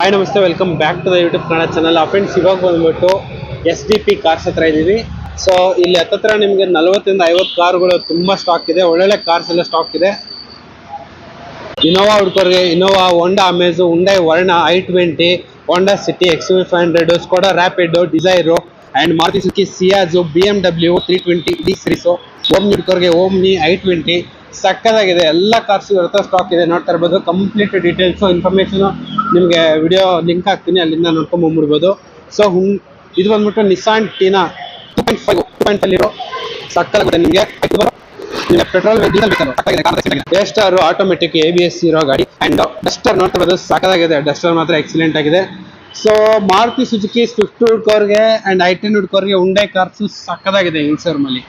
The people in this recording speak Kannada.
ಹಾಯ್ ನಮಸ್ತೆ, welcome back to the YouTube Kannada channel. Friends, ಇವಾಗ ಬಂದ್ಬಿಟ್ಟು SDP ಕಾರ್ಸ್ ಹತ್ರ ಇದ್ದೀವಿ. ಸೊ ಇಲ್ಲಿ ಹತ್ತತ್ರ ನಿಮಗೆ 40-50 ಕಾರುಗಳು ತುಂಬ ಸ್ಟಾಕ್ ಇದೆ. ಒಳ್ಳೊಳ್ಳೆ ಕಾರ್ಸ್ ಎಲ್ಲ ಸ್ಟಾಕ್ ಇದೆ. ಇನೋವಾ ಹುಡ್ಕೋರಿಗೆ Innova, Honda Amaze, Hyundai Verna, i20, Honda City, XUV500, Skoda Rapid, Dzire and Maruti Suzuki Ciaz, BMW 320 D series, Omni ಹುಡ್ಕೋರಿಗೆ ಓಮ್ನಿ, i20 ಸಕ್ಕದಾಗಿದೆ. ಎಲ್ಲ ಕಾರ್ಸ್ ಇವ್ರ ಸ್ಟಾಕ್ ಇದೆ. ನೋಡ್ತಾ ಇರ್ಬೋದು. ಕಂಪ್ಲೀಟ್ ಡೀಟೇಲ್ಸು ಇನ್ಫಾರ್ಮೇಷನು ನಿಮಗೆ ವಿಡಿಯೋ ಲಿಂಕ್ ಹಾಕ್ತೀನಿ, ಅಲ್ಲಿಂದ ನೋಡ್ಕೊಂಡು ಬಂದ್ಬಿಡ್ಬೋದು. ಸೊ ಇದು ಬಂದ್ಬಿಟ್ಟು ನಿಸಾನ್ ಟೀನಾ 2.5 ಸಕ್ಕದಾಗಿದೆ. ನಿಮಗೆ petrol diesel Duster automatic ABS ಇರೋ ಗಾಡಿ. ಅಂಡ್ ಡಸ್ಟರ್ ನೋಡ್ತಾ ಇರೋದು ಸಾಕಾಗಿದೆ. ಡಸ್ಟರ್ ಮಾತ್ರ ಎಕ್ಸಲೆಂಟ್ ಆಗಿದೆ. ಸೊ ಮಾರುತಿ ಸುಜುಕಿ ಸ್ವಿಫ್ಟ್ ಹುಡ್ಕೋರ್ಗೆ ಅಂಡ್ i10 ಹುಡ್ಕೋರ್ಗೆ ಹುಂಡೈ ಕಾರ್ಸ್ ಸಕ್ಕದಾಗಿದೆ ಈ ಶೋರೂಮಲ್ಲಿ.